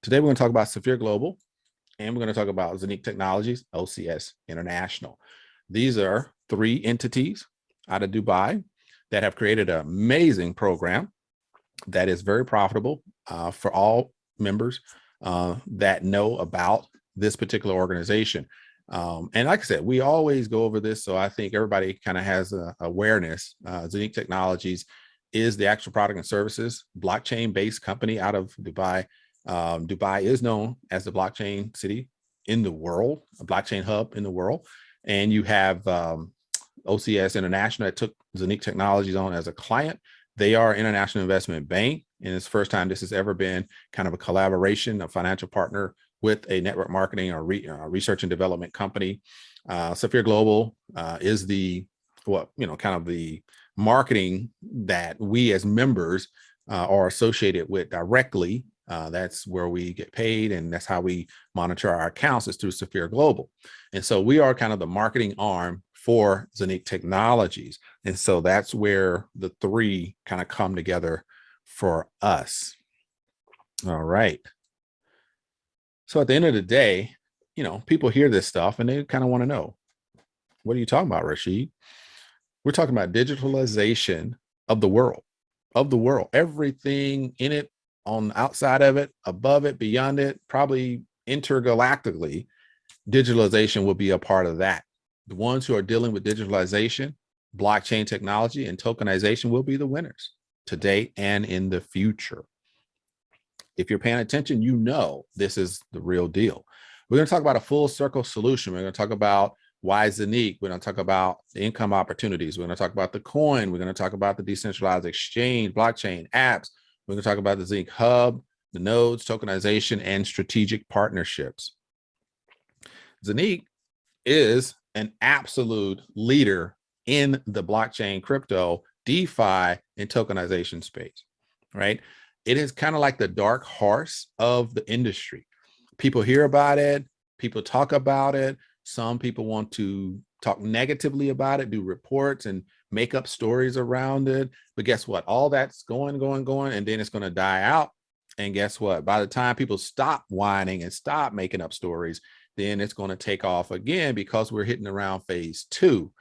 Today, we're going to talk about SAFIR Global, and we're going to talk about ZENIQ Technologies, OCS International. These are three entities out of Dubai that have created an amazing program that is very profitable for all members that know about this particular organization. And like I said, we always go over this, so I think everybody kind of has awareness. ZENIQ Technologies is the actual product and services blockchain-based company out of Dubai. Dubai is known as the blockchain city in the world, a blockchain hub in the world. And you have OCS International that took ZENIQ Technologies on as a client. They are an international investment bank, and it's the first time this has ever been kind of a collaboration, a financial partner with a network marketing or research and development company. SAFIR Global is the kind of the marketing that we as members are associated with directly. That's where we get paid, and that's how we monitor our accounts, is through SAFIR Global. And so we are kind of the marketing arm for ZENIQ Technologies. And so that's where the three kind of come together for us. All right. So at the end of the day, people hear this stuff and they kind of want to know, what are you talking about, Rashid? We're talking about digitalization of the world, everything in it, on the outside of it, above it, beyond it, probably intergalactically. Digitalization will be a part of that. The ones who are dealing with digitalization, blockchain technology, and tokenization will be the winners today and in the future. If you're paying attention, this is the real deal. We're going to talk about a full circle solution. We're going to talk about why ZENIQ. We're going to talk about the income opportunities. We're going to talk about the coin. We're going to talk about the decentralized exchange, blockchain, apps. We're going to talk about the ZENIQ hub, the nodes, tokenization, and strategic partnerships. ZENIQ is an absolute leader in the blockchain, crypto, DeFi, and tokenization space, right? It is kind of like the dark horse of the industry. People hear about it. People talk about it. Some people want to talk negatively about it, do reports and make up stories around it. But guess what? All that's going, and then it's going to die out. And guess what? By the time people stop whining and stop making up stories, then it's going to take off again, because we're hitting around phase two.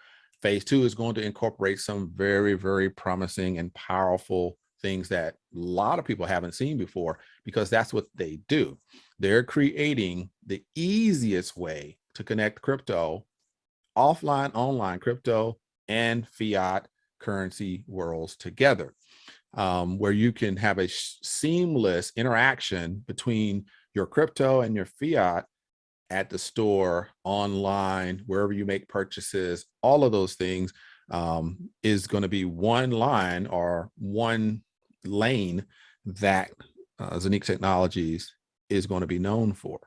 Phase two is going to incorporate some very, very promising and powerful things that a lot of people haven't seen before, because that's what they do. They're creating the easiest way to connect crypto, offline, online crypto, and fiat currency worlds together, where you can have a seamless interaction between your crypto and your fiat at the store, online, wherever you make purchases. All of those things is going to be one line or one lane that ZENIQ Technologies is going to be known for.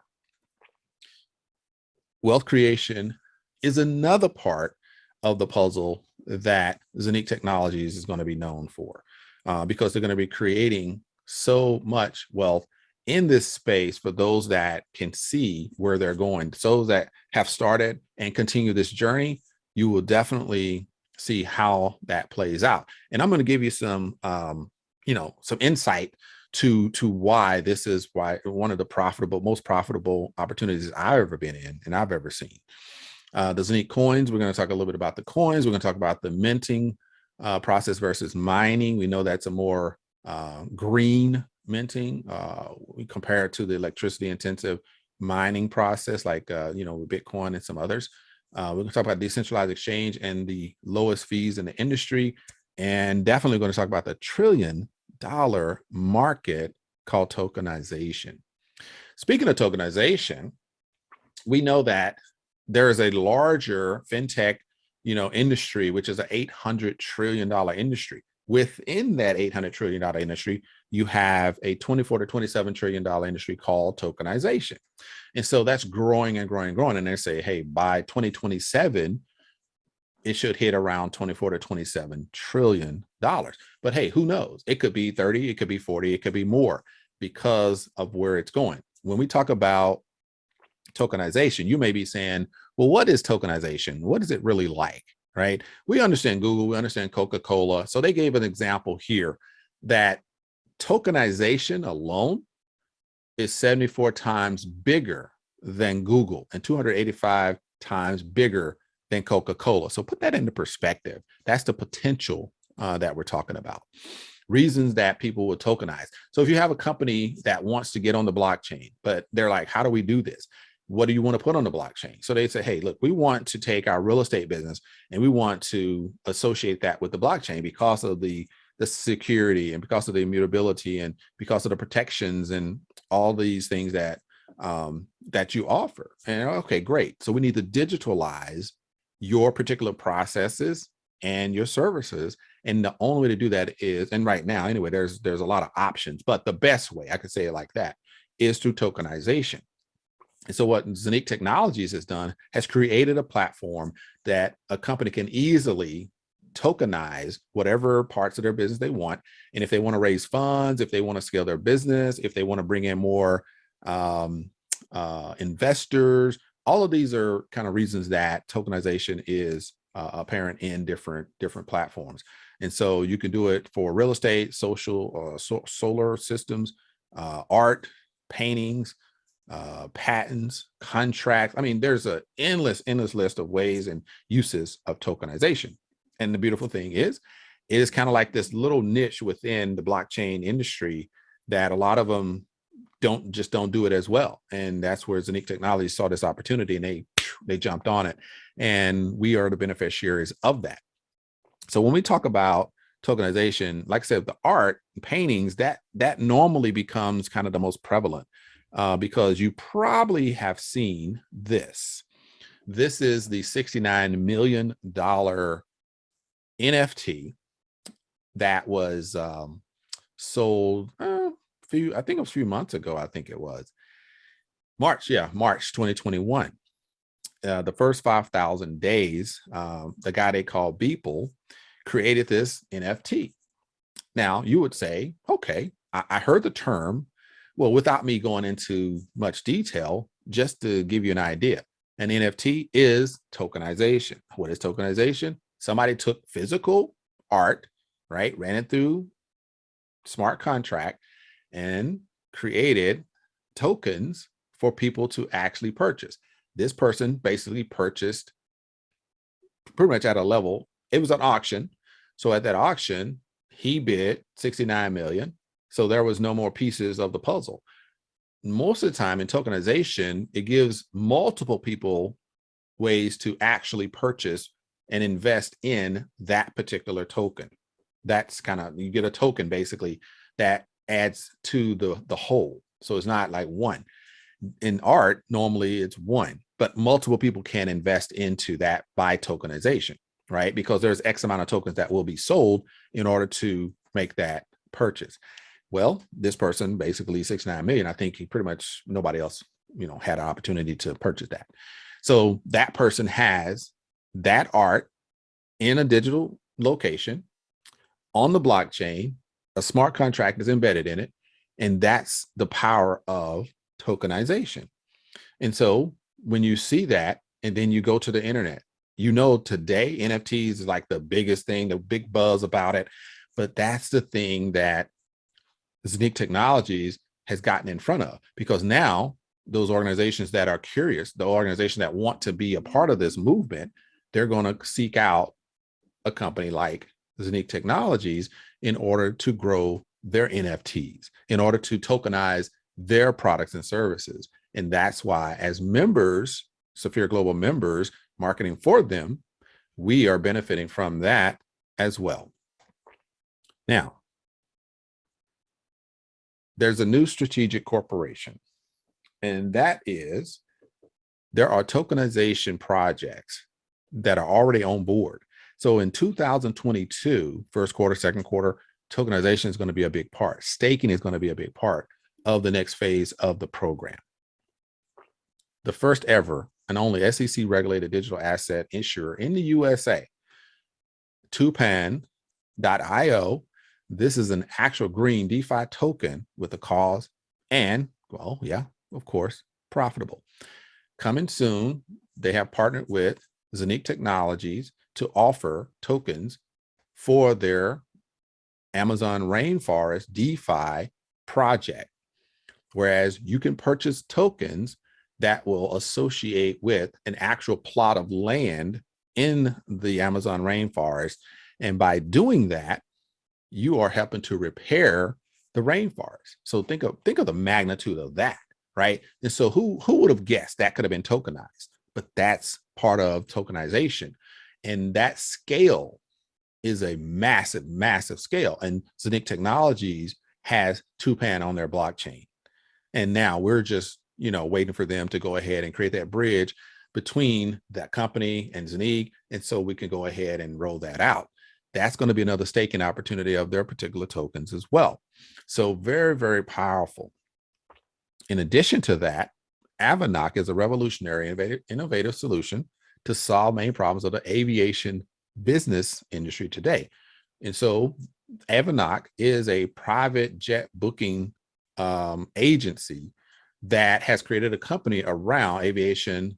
Wealth creation is another part of the puzzle that ZENIQ Technologies is going to be known for, because they're going to be creating so much wealth in this space for those that can see where they're going. Those that have started and continue this journey, you will definitely see how that plays out. And I'm going to give you some, some insight to why this is one of the most profitable opportunities I've ever been in and I've ever seen. The ZENIQ coins, we're going to talk a little bit about the coins. We're going to talk about the minting process versus mining. We know that's a more green minting. We compare it to the electricity intensive mining process, like with Bitcoin and some others. We're going to talk about decentralized exchange and the lowest fees in the industry, and definitely going to talk about the $1 trillion market called tokenization. Speaking of tokenization, we know that there is a larger fintech industry, which is an $800 trillion industry. Within that $800 trillion industry, you have a $24 to $27 trillion industry called tokenization. And so that's growing and growing and growing. And they say, hey, by 2027, it should hit around $24 to $27 trillion. But hey, who knows? It could be 30, it could be 40, it could be more, because of where it's going. When we talk about tokenization, you may be saying, well, what is tokenization? What is it really like? Right? We understand Google, we understand Coca-Cola. So they gave an example here that tokenization alone is 74 times bigger than Google and 285 times bigger than Coca-Cola. So put that into perspective. That's the potential that we're talking about. Reasons that people would tokenize. So if you have a company that wants to get on the blockchain, but they're like, how do we do this? What do you want to put on the blockchain? So they say, hey, look, we want to take our real estate business and we want to associate that with the blockchain because of the security and because of the immutability and because of the protections and all these things that that you offer. And okay, great. So we need to digitalize your particular processes and your services. And the only way to do that is, and right now, anyway, there's a lot of options, but the best way, I could say it like that, is through tokenization. And so what ZENIQ Technologies has done has created a platform that a company can easily tokenize whatever parts of their business they want. And if they want to raise funds, if they want to scale their business, if they want to bring in more investors, all of these are kind of reasons that tokenization is apparent in different platforms. And so you can do it for real estate, social, solar systems, art, paintings, patents, contracts. I mean, there's an endless list of ways and uses of tokenization. And the beautiful thing is, it is kind of like this little niche within the blockchain industry that a lot of them don't do it as well. And that's where ZENIQ Technologies saw this opportunity and they jumped on it. And we are the beneficiaries of that. So when we talk about tokenization, like I said, the art, paintings, that normally becomes kind of the most prevalent because you probably have seen this. This is the $69 million NFT that was sold I think it was a few months ago. I think it was March 2021. The first 5,000 days, the guy they call Beeple created this NFT. Now you would say, okay, I heard the term. Well, without me going into much detail, just to give you an idea, an NFT is tokenization. What is tokenization? Somebody took physical art, right, ran it through smart contract and created tokens for people to actually purchase. This person basically purchased pretty much at a level. It was an auction. So at that auction, he bid 69 million. So there was no more pieces of the puzzle. Most of the time in tokenization, it gives multiple people ways to actually purchase and invest in that particular token. That's kind of, you get a token basically that adds to the whole. So it's not like one. In art, normally it's one, but multiple people can invest into that by tokenization, right? Because there's X amount of tokens that will be sold in order to make that purchase. Well, this person basically 69 million. I think he pretty much, nobody else, had an opportunity to purchase that. So that person has that art in a digital location on the blockchain. A smart contract is embedded in it. And that's the power of tokenization. And so when you see that, and then you go to the internet, today NFTs is like the biggest thing, the big buzz about it. But that's the thing that ZENIQ Technologies has gotten in front of, because now those organizations that are curious, the organizations that want to be a part of this movement, they're going to seek out a company like ZENIQ Technologies in order to grow their NFTs, in order to tokenize their products and services. And that's why, as members, SAFIR Global members, marketing for them, we are benefiting from that as well. Now, there's a new strategic corporation, and that is, there are tokenization projects that are already on board. So in 2022, first quarter, second quarter, tokenization is going to be a big part. Staking is going to be a big part of the next phase of the program. The first ever and only SEC regulated digital asset issuer in the USA, Tupan.io. This is an actual green DeFi token with a cause and, well, yeah, of course, profitable. Coming soon, they have partnered with ZENIQ Technologies to offer tokens for their Amazon rainforest DeFi project. Whereas you can purchase tokens that will associate with an actual plot of land in the Amazon rainforest. And by doing that, you are helping to repair the rainforest. So think of the magnitude of that, right? And so who would have guessed that could have been tokenized? But that's part of tokenization. And that scale is a massive, massive scale. And ZENIQ Technologies has Tupan on their blockchain. And now we're just, waiting for them to go ahead and create that bridge between that company and ZENIQ. And so we can go ahead and roll that out. That's going to be another staking opportunity of their particular tokens as well. So very, very powerful. In addition to that, Avenach is a revolutionary, innovative solution to solve main problems of the aviation business industry today. And so Avenach is a private jet booking agency that has created a company around aviation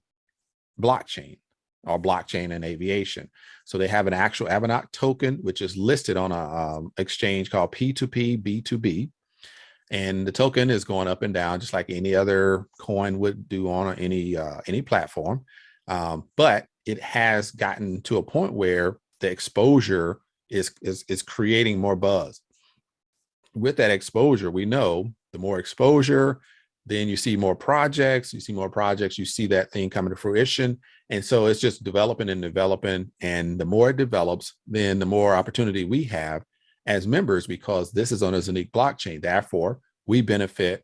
blockchain, or blockchain and aviation. So they have an actual Avenach token, which is listed on a exchange called P2P B2B. And the token is going up and down just like any other coin would do on any platform. But it has gotten to a point where the exposure is creating more buzz. With that exposure, we know the more exposure, then you see more projects, you see that thing coming to fruition. And so it's just developing and developing. And the more it develops, then the more opportunity we have as members, because this is on a ZENIQ blockchain. Therefore, we benefit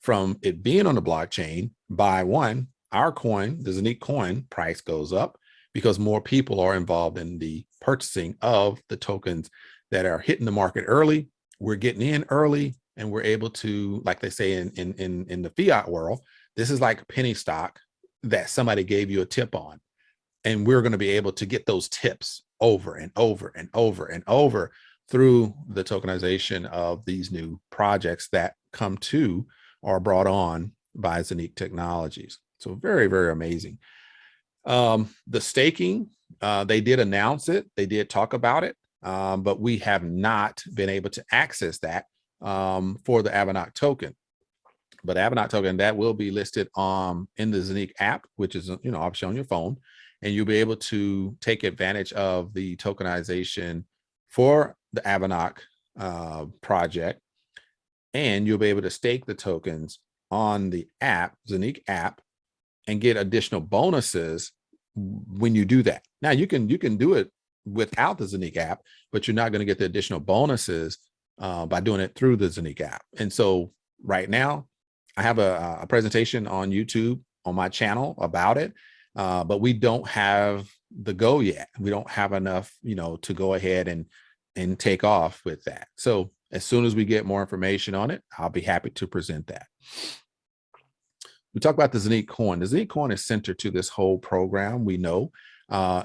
from it being on the blockchain by one, our coin, the ZENIQ coin price goes up because more people are involved in the purchasing of the tokens that are hitting the market early. We're getting in early, and we're able to, like they say in the fiat world, this is like penny stock that somebody gave you a tip on. And we're going to be able to get those tips over and over and over and over through the tokenization of these new projects that come to or brought on by ZENIQ Technologies. So very, very amazing. The staking, they did announce it. They did talk about it, but we have not been able to access that for the Avenach token. But Avenach token, that will be listed in the ZENIQ app, which is, obviously on your phone, and you'll be able to take advantage of the tokenization for the Avenach project, and you'll be able to stake the tokens on the app, ZENIQ app, and get additional bonuses when you do that. Now you can do it without the ZENIQ app, but you're not going to get the additional bonuses by doing it through the ZENIQ app. And so right now, I have a presentation on YouTube on my channel about it, but we don't have the go yet. We don't have enough, to go ahead and take off with that. So as soon as we get more information on it, I'll be happy to present that. We talk about the ZENIQ coin. The ZENIQ coin is centered to this whole program. We know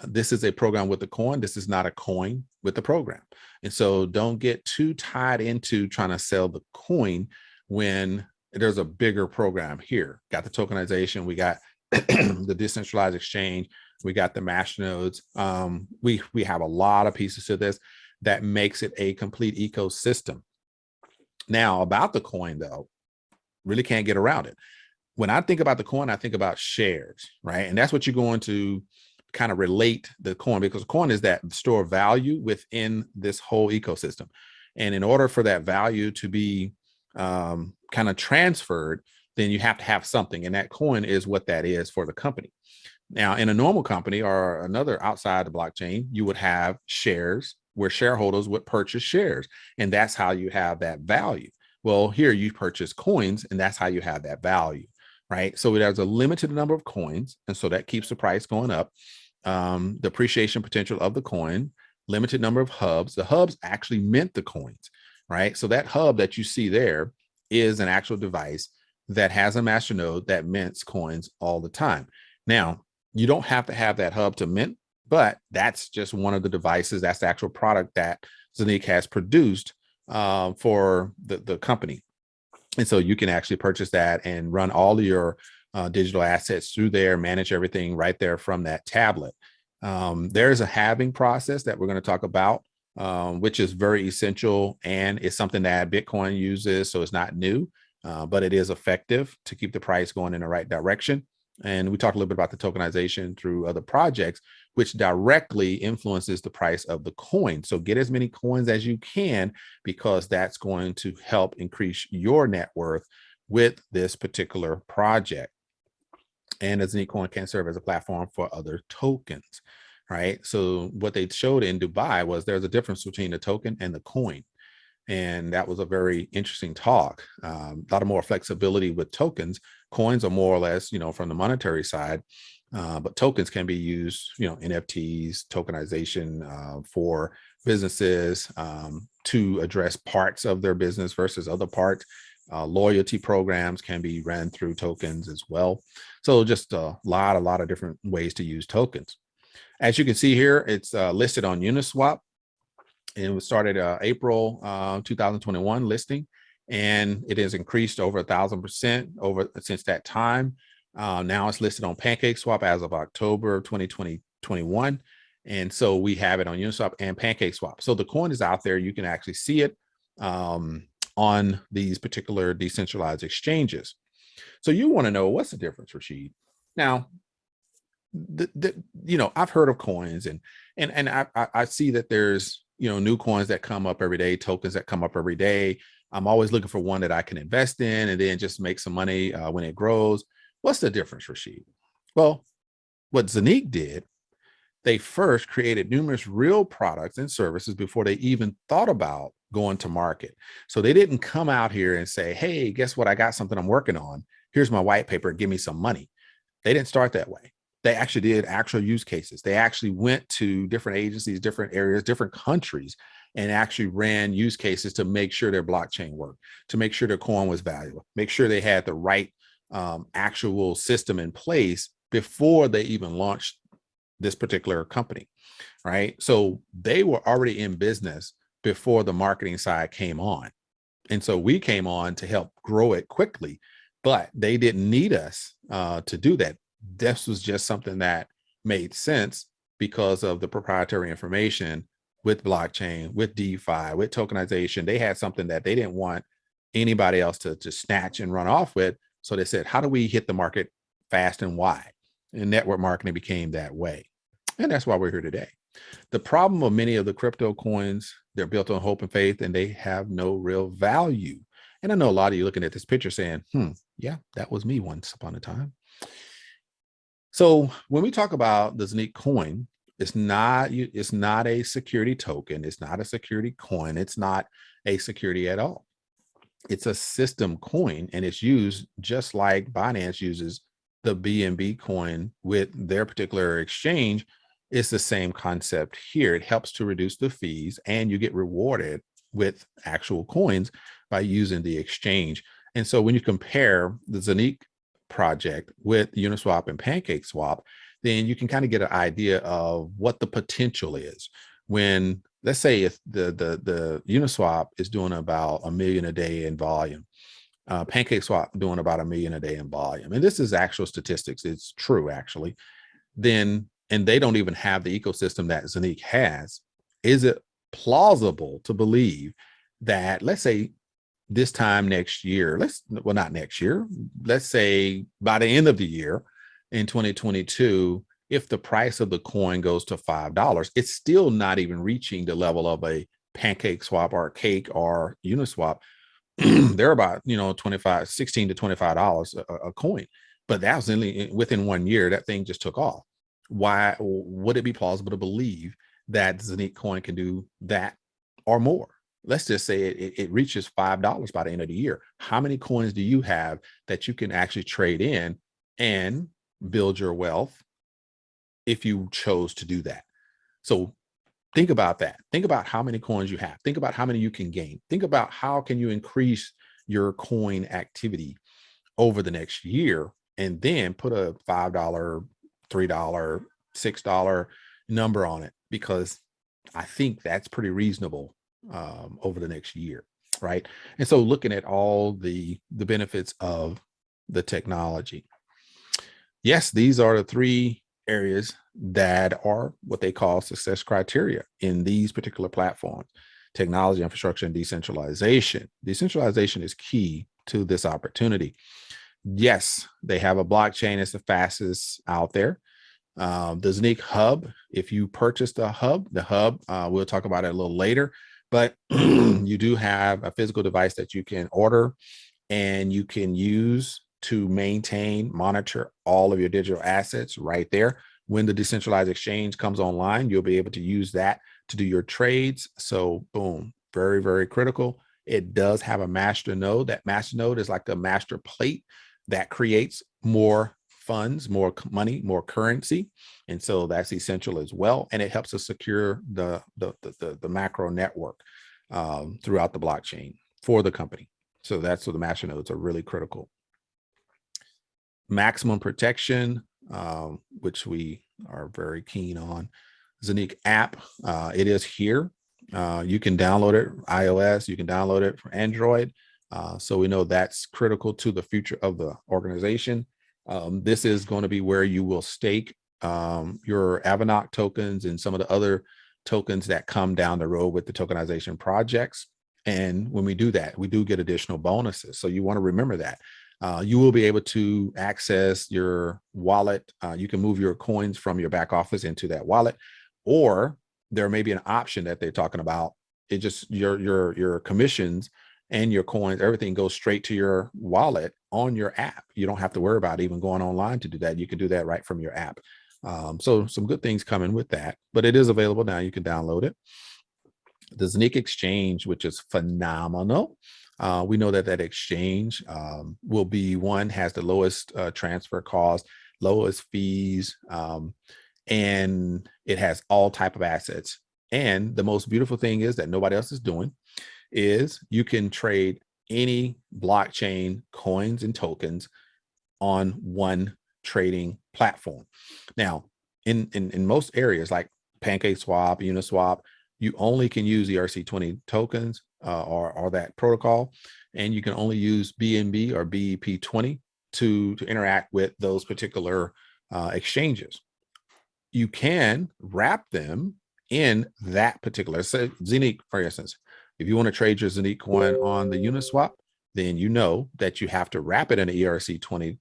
this is a program with the coin. This is not a coin with the program. And so don't get too tied into trying to sell the coin when there's a bigger program here. Got the tokenization. We got the decentralized exchange. We got the masternodes. We have a lot of pieces to this that makes it a complete ecosystem. Now, about the coin, though, really can't get around it. When I think about the coin, I think about shares, right? And that's what you're going to kind of relate the coin, because coin is that store of value within this whole ecosystem. And in order for that value to be kind of transferred, then you have to have something. And that coin is what that is for the company. Now, in a normal company or another outside the blockchain, you would have shares where shareholders would purchase shares. And that's how you have that value. Well, here you purchase coins, and that's how you have that value, right? So there's a limited number of coins. And so that keeps the price going up. The appreciation potential of the coin, limited number of hubs. The hubs actually mint the coins, right? So that hub that you see there is an actual device that has a masternode that mints coins all the time. Now, you don't have to have that hub to mint, but that's just one of the devices. That's the actual product that ZENIQ has produced for the company. And so you can actually purchase that and run all of your digital assets through there, manage everything right there from that tablet. There's a halving process that we're going to talk about, which is very essential, and it's something that Bitcoin uses, so it's not new. but it is effective to keep the price going in the right direction. And we talked a little bit about the tokenization through other projects, which directly influences the price of the coin. So get as many coins as you can, because that's going to help increase your net worth with this particular project. And the ZENIQ coin can serve as a platform for other tokens, right? So what they showed in Dubai was there's a difference between the token and the coin. And that was a very interesting talk. A lot of more flexibility with tokens. Coins are more or less, from the monetary side, but tokens can be used, NFTs, tokenization for businesses to address parts of their business versus other parts. Loyalty programs can be ran through tokens as well. So just a lot of different ways to use tokens. As you can see here, it's listed on Uniswap. And it was started April 2021 listing, and it has increased over 1,000% over since that time. Now it's listed on PancakeSwap as of October 2021. And so we have it on Uniswap and PancakeSwap. So the coin is out there. You can actually see it on these particular decentralized exchanges. So you want to know, what's the difference, Rashid? Now, I've heard of coins, and I see that there's new coins that come up every day, tokens that come up every day. I'm always looking for one that I can invest in and then just make some money when it grows. What's the difference, Rashid? Well, what ZENIQ did, they first created numerous real products and services before they even thought about going to market. So they didn't come out here and say, hey, guess what? I got something I'm working on. Here's my white paper. Give me some money. They didn't start that way. They actually did actual use cases. They actually went to different agencies, different areas, different countries, and actually ran use cases to make sure their blockchain worked, to make sure their coin was valuable, make sure they had the right actual system in place before they even launched this particular company, right? So they were already in business before the marketing side came on. And so we came on to help grow it quickly, but they didn't need us to do that. This was just something that made sense because of the proprietary information with blockchain, with DeFi, with tokenization. They had something that they didn't want anybody else to snatch and run off with. So they said, how do we hit the market fast and wide? And network marketing became that way. And that's why we're here today. The problem of many of the crypto coins, they're built on hope and faith, and they have no real value. And I know a lot of you looking at this picture saying, yeah, that was me once upon a time. So when we talk about the ZENIQ coin, it's not a security token. It's not a security coin. It's not a security at all. It's a system coin, and it's used just like Binance uses the BNB coin with their particular exchange. It's the same concept here. It helps to reduce the fees, and you get rewarded with actual coins by using the exchange. And so when you compare the ZENIQ project with Uniswap and PancakeSwap, then you can kind of get an idea of what the potential is. When, let's say, if the Uniswap is doing about 1 million a day in volume, PancakeSwap doing about 1 million a day in volume, and this is actual statistics, it's true actually, then, and they don't even have the ecosystem that ZENIQ has, is it plausible to believe that, let's say, this time next year, well, not next year, let's say by the end of the year in 2022, if the price of the coin goes to $5, it's still not even reaching the level of a PancakeSwap or Cake or Uniswap. They're about, $16 to $25 a coin, but that was within 1 year, that thing just took off. Why would it be plausible to believe that ZENIQ coin can do that or more? Let's just say it reaches $5 by the end of the year. How many coins do you have that you can actually trade in and build your wealth if you chose to do that? So think about that. Think about how many coins you have. Think about how many you can gain. Think about how can you increase your coin activity over the next year, and then put a $5, $3, $6 number on it, because I think that's pretty reasonable over the next year, right? And so looking at all the benefits of the technology. Yes, these are the 3 areas that are what they call success criteria in these particular platforms: technology, infrastructure, and decentralization. Decentralization is key to this opportunity. Yes, they have a blockchain. It's the fastest out there. The ZENIQ hub, if you purchase the hub, we'll talk about it a little later, but you do have a physical device that you can order and you can use to maintain, monitor all of your digital assets right there. When the decentralized exchange comes online, you'll be able to use that to do your trades. So boom, very, very critical. It does have a master node. That master node is like a master plate that creates more funds, more money, more currency. And so that's essential as well. And it helps us secure the macro network throughout the blockchain for the company. So that's what the master nodes are really critical. Maximum protection, which we are very keen on. ZENIQ app, it is here. You can download it, iOS, you can download it for Android. So we know that's critical to the future of the organization. This is going to be where you will stake your Avenach tokens and some of the other tokens that come down the road with the tokenization projects. And when we do that, we do get additional bonuses. So you want to remember that. You will be able to access your wallet. You can move your coins from your back office into that wallet, or there may be an option that they're talking about. It just your commissions and your coins, everything goes straight to your wallet on your app. You don't have to worry about even going online to do that. You can do that right from your app. So some good things coming with that, but it is available now. You can download it. The ZENIQ exchange, which is phenomenal. We know that exchange will be has the lowest transfer cost, lowest fees, and it has all type of assets. And the most beautiful thing is that nobody else is doing is you can trade any blockchain coins and tokens on one trading platform. Now, in most areas like PancakeSwap, Uniswap, you only can use ERC20 tokens or that protocol, and you can only use BNB or BEP20 to interact with those particular exchanges. You can wrap them in that particular, so ZENIQ, for instance. If you want to trade your ZENIQ coin on the Uniswap, then you know that you have to wrap it in an ERC20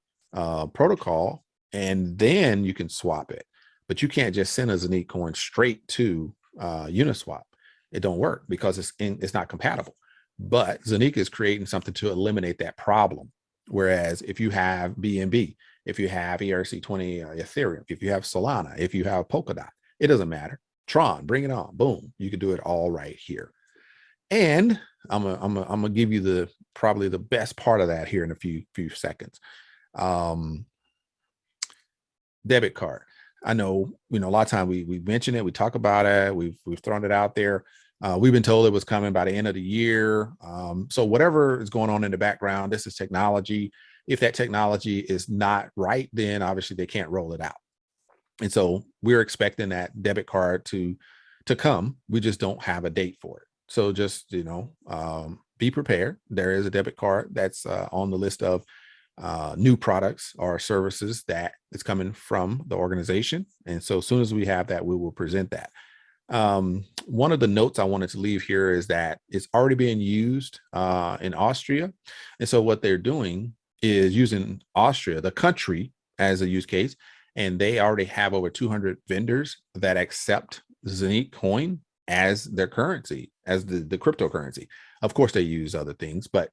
protocol, and then you can swap it. But you can't just send a ZENIQ coin straight to Uniswap. It don't work because it's not compatible. But ZENIQ is creating something to eliminate that problem. Whereas if you have BNB, if you have ERC20 Ethereum, if you have Solana, if you have Polkadot, it doesn't matter. Tron, bring it on. Boom, you can do it all right here. And I'm gonna give you probably the best part of that here in a few seconds. Debit card. I know, a lot of times we mention it, we talk about it, we've thrown it out there. We've been told it was coming by the end of the year. So whatever is going on in the background, this is technology. If that technology is not right, then obviously they can't roll it out. And so we're expecting that debit card to come. We just don't have a date for it. So just, be prepared. There is a debit card that's on the list of new products or services that is coming from the organization. And so as soon as we have that, we will present that. One of the notes I wanted to leave here is that it's already being used in Austria. And so what they're doing is using Austria, the country, as a use case, and they already have over 200 vendors that accept ZENIQ coin as their currency, as the cryptocurrency. Of course, they use other things, but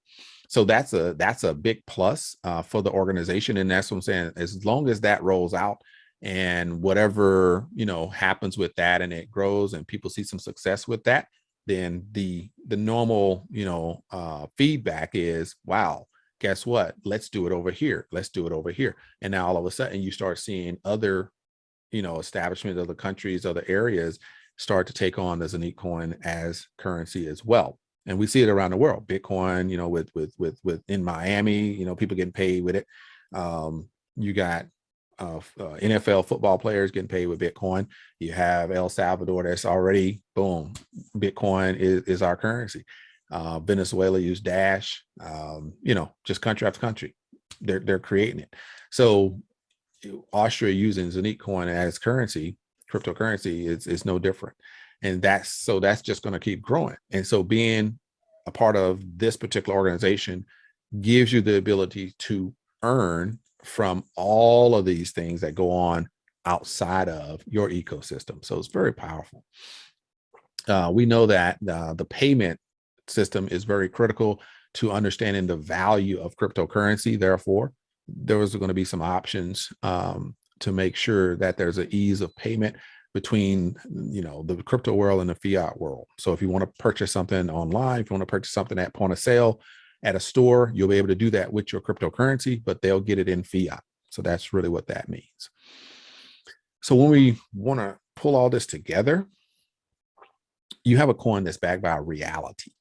so that's a big plus for the organization. And that's what I'm saying. As long as that rolls out and whatever, happens with that and it grows and people see some success with that, then the normal, feedback is, wow, guess what? Let's do it over here. Let's do it over here. And now all of a sudden you start seeing other, establishments, other countries, other areas start to take on the ZENIQ coin as currency as well. And we see it around the world. Bitcoin, with in Miami, people getting paid with it. You got NFL football players getting paid with Bitcoin. You have El Salvador that's already, boom, Bitcoin is our currency. Venezuela use Dash, just country after country. They're creating it. So Austria using ZENIQ coin as currency, cryptocurrency, is no different. And that's just going to keep growing. And so being a part of this particular organization gives you the ability to earn from all of these things that go on outside of your ecosystem. So it's very powerful. We know that the payment system is very critical to understanding the value of cryptocurrency. Therefore, there was going to be some options to make sure that there's an ease of payment between, you know, the crypto world and the fiat world. So if you want to purchase something online, if you want to purchase something at point of sale at a store, you'll be able to do that with your cryptocurrency, but they'll get it in fiat. So that's really what that means. So when we want to pull all this together, you have a coin that's backed by reality.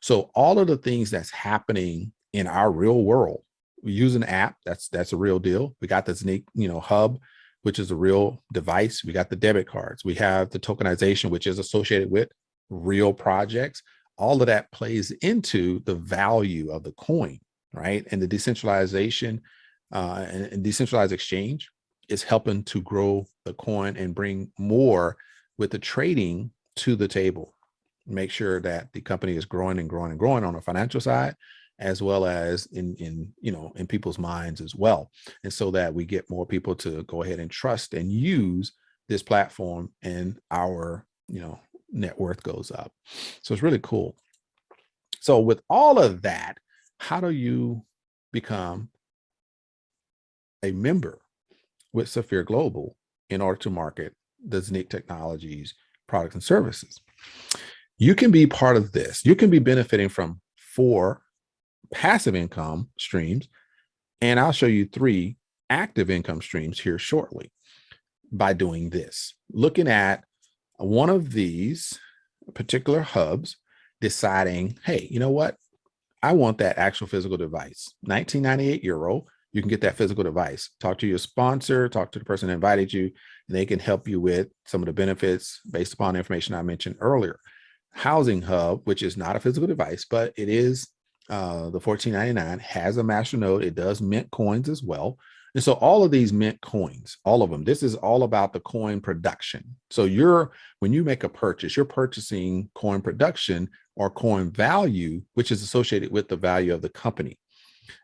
So all of the things that's happening in our real world, we use an app, that's a real deal. We got the ZENIQ, you know, hub, which is a real device. We got the debit cards. We have the tokenization, which is associated with real projects. All of that plays into the value of the coin, right? And the decentralization and decentralized exchange is helping to grow the coin and bring more with the trading to the table. Make sure that the company is growing and growing and growing on the financial side, as well as in you know, in people's minds as well. And so that we get more people to go ahead and trust and use this platform, and our, you know, net worth goes up. So it's really cool. So with all of that, how do you become a member with SAFIR Global in order to market the ZENIQ Technologies products and services? You can be part of this. You can be benefiting from 4 passive income streams, and I'll show you 3 active income streams here shortly by doing this. Looking at one of these particular hubs, deciding, hey, you know what? I want that actual physical device. 1998 euro. You can get that physical device. Talk to your sponsor, talk to the person that invited you, and they can help you with some of the benefits based upon the information I mentioned earlier. Housing hub, which is not a physical device, but it is the $14.99, has a master node. It does mint coins as well. And so all of these mint coins, all of them, this is all about the coin production. So when you make a purchase, you're purchasing coin production or coin value, which is associated with the value of the company.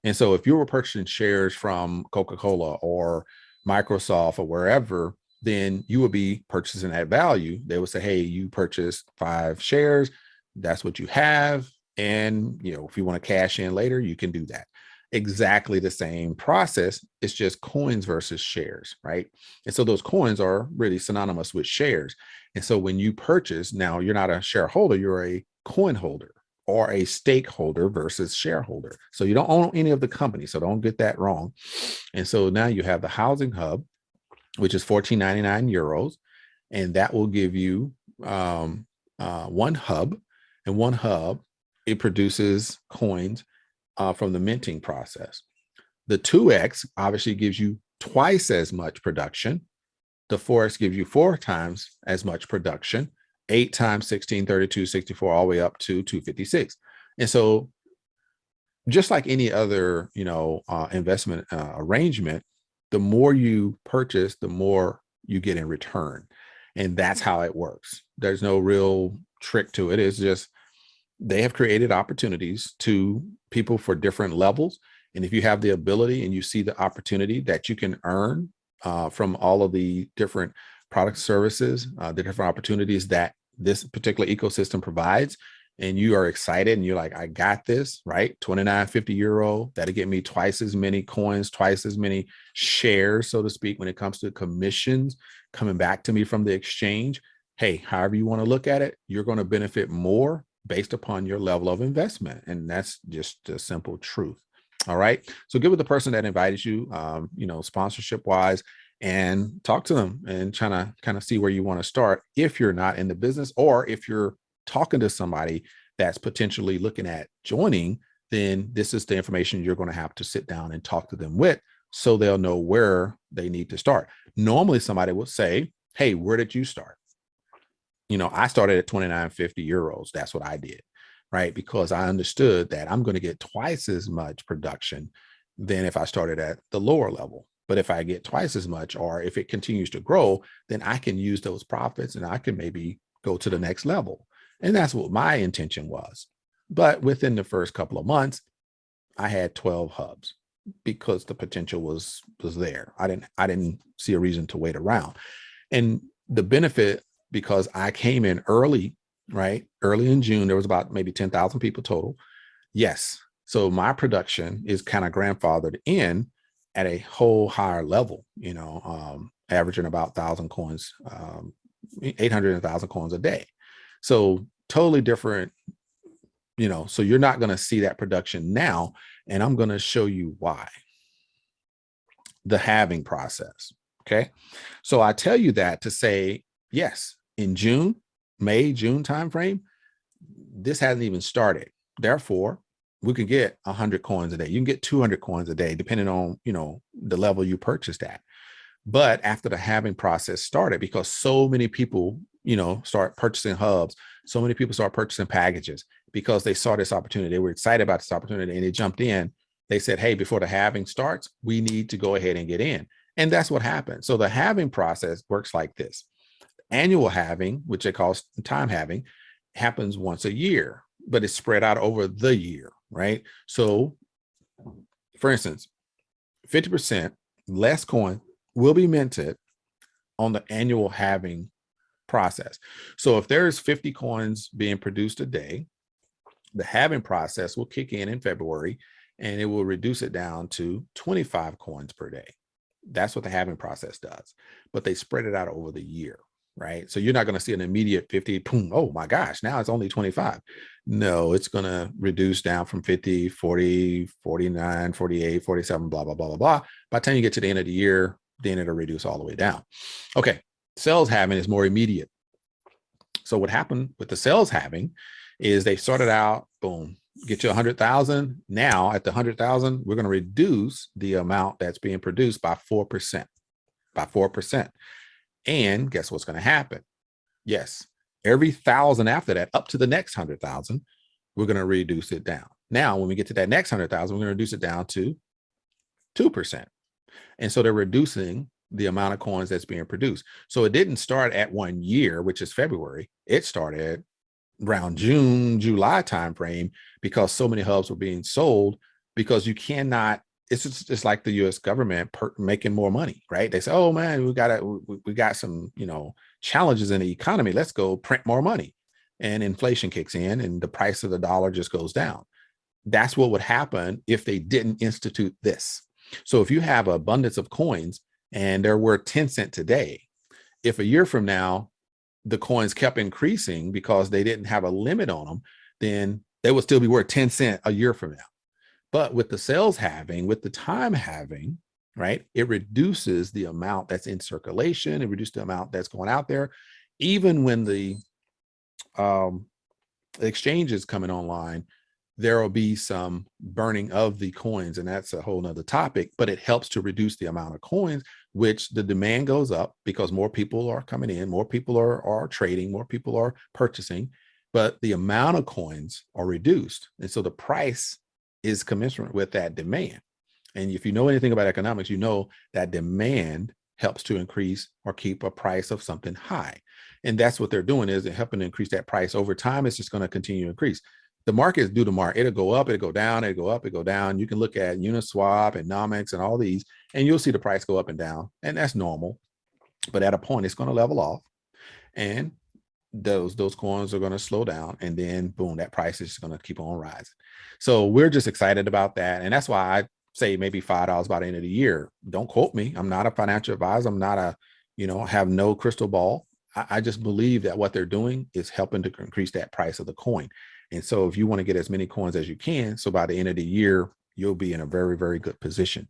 And so if you were purchasing shares from Coca-Cola or Microsoft or wherever, then you would be purchasing that value. They would say, hey, you purchased 5 shares. That's what you have. And, you know, if you want to cash in later, you can do that. Exactly the same process. It's just coins versus shares, right? And so those coins are really synonymous with shares. And so when you purchase, now you're not a shareholder, you're a coin holder or a stakeholder versus shareholder. So you don't own any of the company. So don't get that wrong. And so now you have the housing hub, which is 14.99 euros. And that will give you one hub, and one hub, it produces coins from the minting process. The 2x obviously gives you twice as much production. The 4x gives you 4 times as much production, 8 times 16, 32, 64, all the way up to 256. And so just like any other, you know, investment arrangement, the more you purchase, the more you get in return. And that's how it works. There's no real trick to it. It's just they have created opportunities to people for different levels. And if you have the ability and you see the opportunity that you can earn from all of the different product services, the different opportunities that this particular ecosystem provides, and you are excited and you're like, I got this, right? 29.50 euro, that'll get me twice as many coins, twice as many shares, so to speak, when it comes to commissions coming back to me from the exchange. Hey, however you want to look at it, you're going to benefit more based upon your level of investment. And that's just a simple truth. All right. So get with the person that invited you, you know, sponsorship wise, and talk to them and trying to kind of see where you want to start if you're not in the business, or if you're talking to somebody that's potentially looking at joining, then this is the information you're going to have to sit down and talk to them with, so they'll know where they need to start. Normally somebody will say, hey, where did you start? You know, I started at 29.50 euros. That's what I did, right? Because I understood that I'm going to get twice as much production than if I started at the lower level. But if I get twice as much, or if it continues to grow, then I can use those profits and I can maybe go to the next level. And that's what my intention was. But within the first couple of months, I had 12 hubs because the potential was there. I didn't see a reason to wait around. And the benefit, because I came in early, right? Early in June, there was about maybe 10,000 people total. Yes. So my production is kind of grandfathered in at a whole higher level, averaging about 1,000 coins, 800 and 1,000 coins a day. So totally different, so you're not going to see that production now. And I'm going to show you why. The halving process. Okay. So I tell you that to say, yes, in June timeframe, this hasn't even started. Therefore, we can get 100 coins a day. You can get 200 coins a day, depending on, the level you purchased at. But after the halving process started, because so many people, start purchasing hubs, so many people start purchasing packages because they saw this opportunity. They were excited about this opportunity and they jumped in. They said, hey, before the halving starts, we need to go ahead and get in. And that's what happened. So the halving process works like this. Annual halving, which they call time halving, happens once a year, but it's spread out over the year, right? So for instance, 50% less coin will be minted on the annual halving process. So if there's 50 coins being produced a day, the halving process will kick in February and it will reduce it down to 25 coins per day. That's what the halving process does, but they spread it out over the year, right? So you're not going to see an immediate 50, boom, oh my gosh, now it's only 25. No, it's going to reduce down from 50, 40, 49, 48, 47, blah, blah, blah, blah, blah. By the time you get to the end of the year, then it'll reduce all the way down. Okay, sales halving is more immediate. So what happened with the sales halving is they started out, boom, get you 100,000. Now at the 100,000, we're going to reduce the amount that's being produced by 4%, by 4%. And guess what's going to happen? Yes, every 1,000 after that, up to the next 100,000, we're going to reduce it down. Now, when we get to that next 100,000, we're going to reduce it down to 2%. And so they're reducing the amount of coins that's being produced. So it didn't start at 1 year, which is February. It started around June, July timeframe, because so many hubs were being sold, because you cannot, it's just like the US government making more money, right? They say, oh man, we got some, challenges in the economy. Let's go print more money. And inflation kicks in and the price of the dollar just goes down. That's what would happen if they didn't institute this. So if you have an abundance of coins and they're worth 10 cents today, if a year from now, the coins kept increasing because they didn't have a limit on them, then they would still be worth 10 cents a year from now. But with the sales halving, with the time halving, right, it reduces the amount that's in circulation, it reduces the amount that's going out there. Even when the exchange is coming online, there will be some burning of the coins, and that's a whole nother topic, but it helps to reduce the amount of coins, which the demand goes up because more people are coming in, more people are trading, more people are purchasing, but the amount of coins are reduced. And so the price is commensurate with that demand. And if you know anything about economics, you know that demand helps to increase or keep a price of something high. And that's what they're doing, is they're helping to increase that price. Over time, it's just going to continue to increase. The market is due to market. It'll go up, it'll go down, it'll go up, it'll go down. You can look at Uniswap and Nomics and all these, and you'll see the price go up and down. And that's normal. But at a point, it's going to level off. And those coins are going to slow down. And then boom, that price is going to keep on rising. So we're just excited about that. And that's why I say maybe $5 by the end of the year. Don't quote me. I'm not a financial advisor. I'm not a, have no crystal ball. I just believe that what they're doing is helping to increase that price of the coin. And so if you want to get as many coins as you can, so by the end of the year, you'll be in a very, very good position.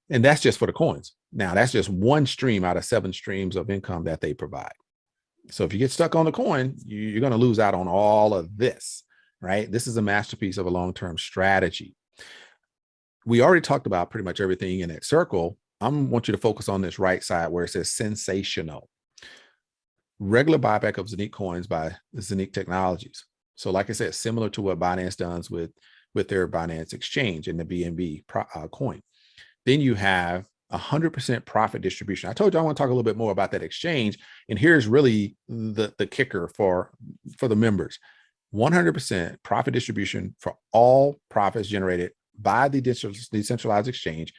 And that's just for the coins. Now, that's just one stream out of 7 streams of income that they provide. So if you get stuck on the coin, you're going to lose out on all of this, right? This is a masterpiece of a long-term strategy. We already talked about pretty much everything in that circle. I want you to focus on this right side where it says sensational. Regular buyback of ZENIQ coins by ZENIQ Technologies. So like I said, similar to what Binance does with their Binance exchange and the BNB coin. Then you have 100% profit distribution. I told you I want to talk a little bit more about that exchange. And here's really the kicker for the members. 100% profit distribution for all profits generated by the decentralized exchange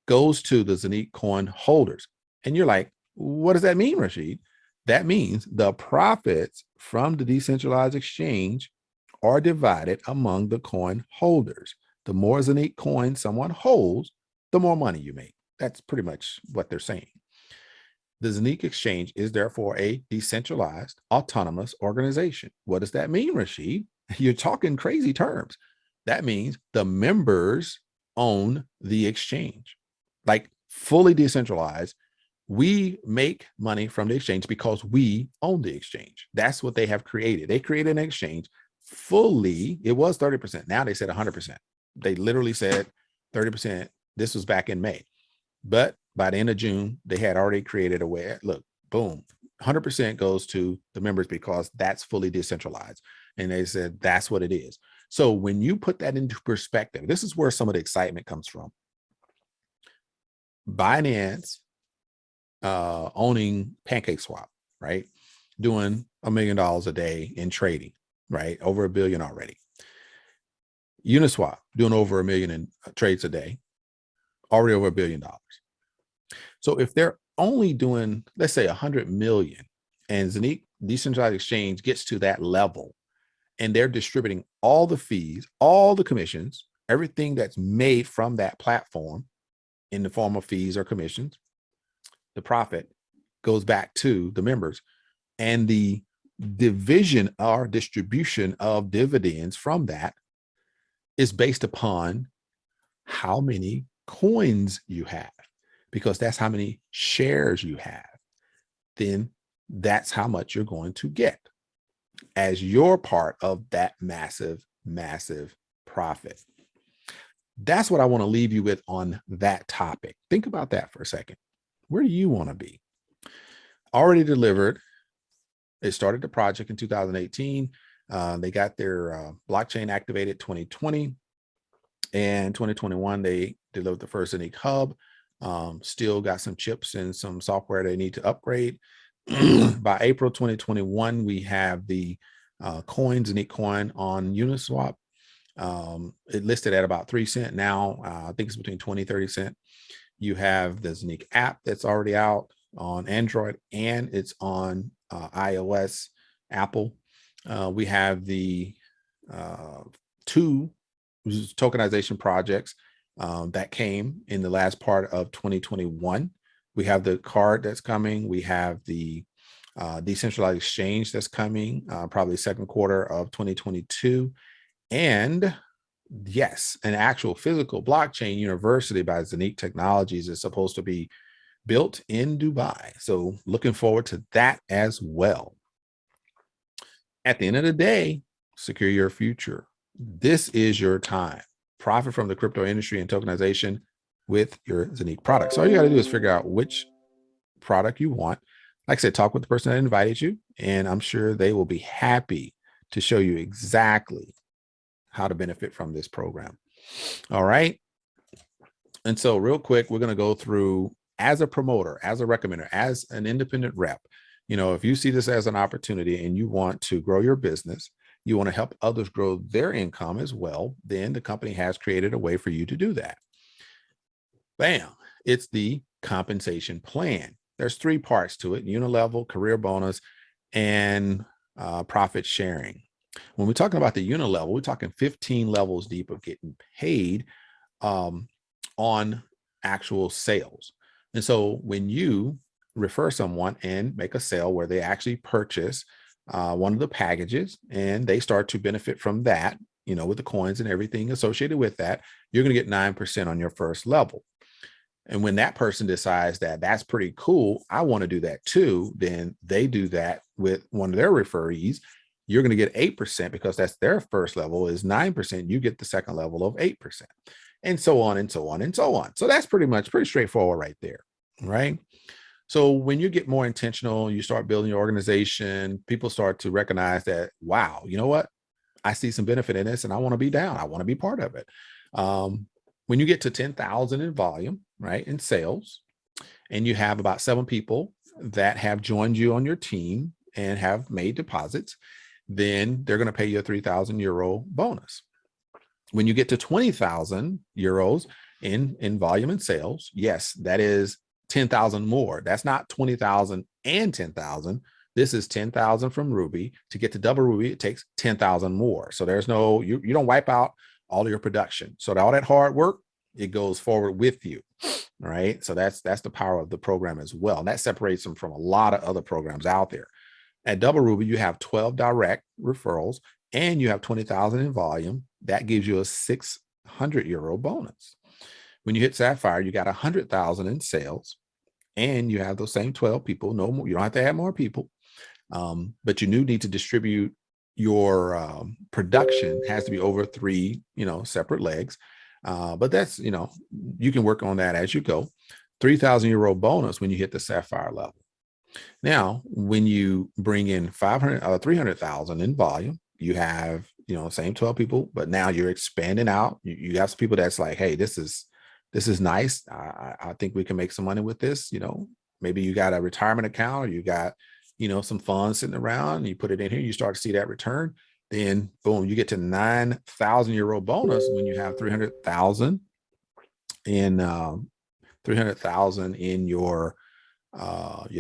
goes to the ZENIQ coin holders. And you're like, what does that mean, Rashid? That means the profits from the decentralized exchange are divided among the coin holders. The more ZENIQ coins someone holds, the more money you make. That's pretty much what they're saying. The ZENIQ exchange is therefore a decentralized, autonomous organization. What does that mean, Rashid? You're talking crazy terms. That means the members own the exchange, like fully decentralized. We make money from the exchange because we own the exchange. That's what they have created. They created an exchange fully. It was 30%. Now they said 100%. They literally said 30%. This was back in May. But by the end of June, they had already created a way. Look, boom, 100% goes to the members because that's fully decentralized. And they said that's what it is. So when you put that into perspective, this is where some of the excitement comes from. Binance owning PancakeSwap, right? Doing $1 million a day in trading, right? Over $1 billion already. Uniswap doing over $1 million in trades a day, already over $1 billion. So if they're only doing, let's say 100 million, and ZENIQ decentralized exchange gets to that level, and they're distributing all the fees, all the commissions, everything that's made from that platform in the form of fees or commissions, the profit goes back to the members, and the division or distribution of dividends from that is based upon how many coins you have, because that's how many shares you have. Then that's how much you're going to get as your part of that massive, massive profit. That's what I want to leave you with on that topic. Think about that for a second. Where do you want to be? Already delivered. They started the project in 2018. They got their blockchain activated 2020. And 2021, they delivered the first ZENIQ hub. Still got some chips and some software they need to upgrade. By April 2021, we have the ZENIQ coin on Uniswap. It listed at about 3 cents now. I think it's between 20, 30 cents. You have the ZENIQ app that's already out on Android, and it's on iOS, Apple. We have the 2 tokenization projects that came in the last part of 2021. We have the card that's coming. We have the decentralized exchange that's coming probably second quarter of 2022. And yes, an actual physical blockchain university by ZENIQ Technologies is supposed to be built in Dubai. So looking forward to that as well. At the end of the day, secure your future. This is your time. Profit from the crypto industry and tokenization with your ZENIQ products. So all you got to do is figure out which product you want. Like I said, talk with the person that invited you, and I'm sure they will be happy to show you exactly how to benefit from this program. All right. And so real quick, we're going to go through as a promoter, as a recommender, as an independent rep. You know, if you see this as an opportunity and you want to grow your business, you want to help others grow their income as well, then the company has created a way for you to do that. Bam. It's the compensation plan. There's 3 parts to it: unilevel, career bonus, and profit sharing. When we're talking about the unilevel, we're talking 15 levels deep of getting paid on actual sales. And so when you refer someone and make a sale where they actually purchase one of the packages and they start to benefit from that, you know, with the coins and everything associated with that, you're going to get 9% on your first level. And when that person decides that that's pretty cool, I want to do that too, then they do that with one of their referees. You're going to get 8% because that's their first level is 9%. You get the second level of 8%, and so on and so on and so on. So that's pretty straightforward right there, right? So when you get more intentional, you start building your organization, people start to recognize that, wow, you know what? I see some benefit in this and I want to be down. I want to be part of it. When you get to 10,000 in volume, right, in sales, and you have about 7 people that have joined you on your team and have made deposits, then they're going to pay you a 3,000 euro bonus. When you get to 20,000 euros in volume and sales, yes, that is 10,000 more. That's not 20,000 and 10,000. This is 10,000 from Ruby. To get to double Ruby, it takes 10,000 more. So there's no, you don't wipe out all of your production. So all that hard work, it goes forward with you. All right. So that's the power of the program as well. And that separates them from a lot of other programs out there. At double Ruby, you have 12 direct referrals and you have 20,000 in volume. That gives you a 600 euro bonus. When you hit Sapphire, you got 100,000 in sales and you have those same 12 people. No more, you don't have to add more people. But you do need to distribute your production. Has to be over 3, separate legs. But that's, you can work on that as you go. 3,000 euro bonus when you hit the Sapphire level. Now, when you bring in 300,000 in volume, you have, same 12 people, but now you're expanding out. You have some people that's like, hey, this is nice. I think we can make some money with this. Maybe you got a retirement account or you got, some funds sitting around and you put it in here, you start to see that return. Then boom, you get to 9,000 euro bonus when you have 300,000 in 300,000 in your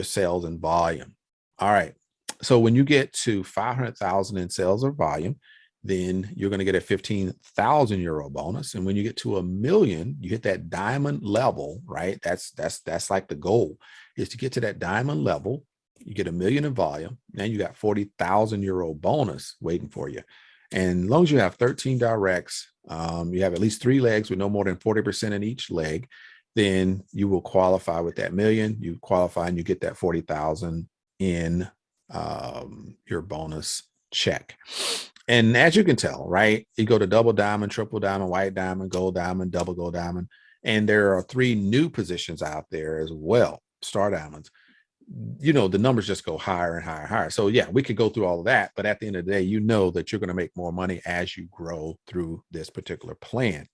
sales and volume. All right. So when you get to 500,000 in sales or volume, then you're going to get a 15,000 euro bonus. And when you get to 1 million, you hit that diamond level, right? That's like the goal is to get to that diamond level. You get 1 million in volume. Now you got 40,000 euro bonus waiting for you. And as long as you have 13 directs, you have at least 3 legs with no more than 40% in each leg, then you will qualify with that 1 million. You qualify and you get that 40,000 in your bonus check. And as you can tell, right, you go to double diamond, triple diamond, white diamond, gold diamond, double gold diamond. And there are 3 new positions out there as well, star diamonds. The numbers just go higher and higher and higher. So yeah, we could go through all of that, but at the end of the day, that you're going to make more money as you grow through this particular plan.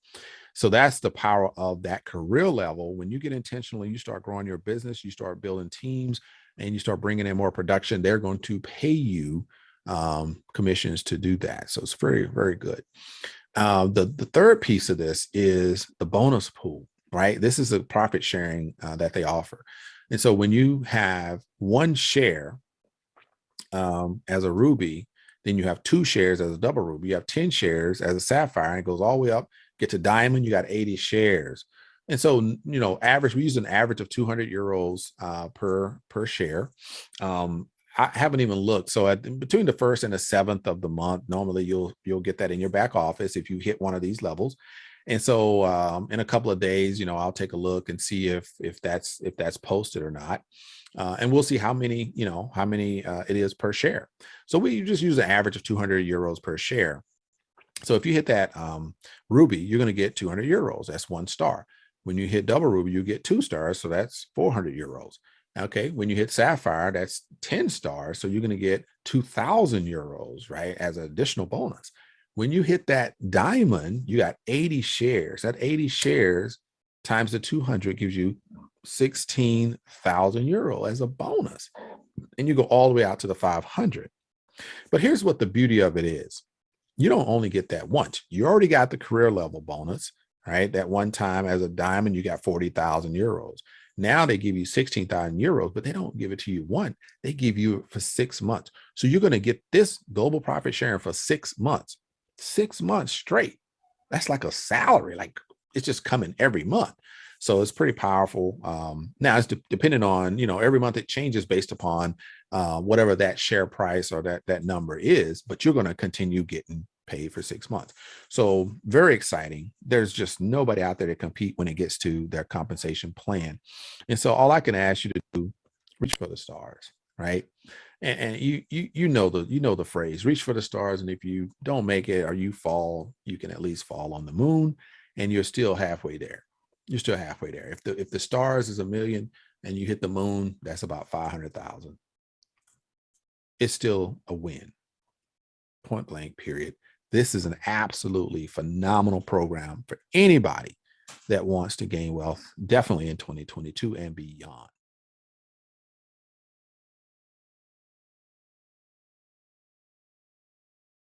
So that's the power of that career level. When you get intentional and you start growing your business, you start building teams and you start bringing in more production, they're going to pay you commissions to do that. So it's very, very good. The third piece of this is the bonus pool, right? This is a profit sharing that they offer. And so when you have 1 share as a Ruby, then you have 2 shares as a double Ruby. You have 10 shares as a Sapphire, and it goes all the way up. Get to diamond, you got 80 shares. And so, we use an average of 200 euros per share. I haven't even looked. So between the 1st and the 7th of the month, normally you'll get that in your back office if you hit one of these levels. And so in a couple of days, I'll take a look and see if that's posted or not. And we'll see how many it is per share. So we just use an average of 200 euros per share. So if you hit that Ruby, you're going to get 200 euros. That's 1 star. When you hit double Ruby, you get 2 stars. So that's 400 euros. Okay. When you hit Sapphire, that's 10 stars. So you're going to get 2,000 euros, right? As an additional bonus. When you hit that diamond, you got 80 shares. That 80 shares times the 200 gives you 16,000 euro as a bonus. And you go all the way out to the 500. But here's what the beauty of it is. You don't only get that once. You already got the career level bonus, right? That one time as a diamond, you got 40,000 euros. Now they give you 16,000 euros, but they don't give it to you once. They give you it for 6 months. So you're going to get this global profit sharing for 6 months, 6 months straight. That's like a salary. Like it's just coming every month. So it's pretty powerful. Now it's depending on, every month it changes based upon whatever that share price or that number is, but you're going to continue getting paid for 6 months. So very exciting. There's just nobody out there to compete when it gets to their compensation plan. And so all I can ask you to do, reach for the stars, right? And you know the phrase, reach for the stars. And if you don't make it or you fall, you can at least fall on the moon and you're still halfway there. You're still halfway there. If the stars is 1 million and you hit the moon, that's about 500,000. It's still a win. Point blank, period. This is an absolutely phenomenal program for anybody that wants to gain wealth, definitely in 2022 and beyond.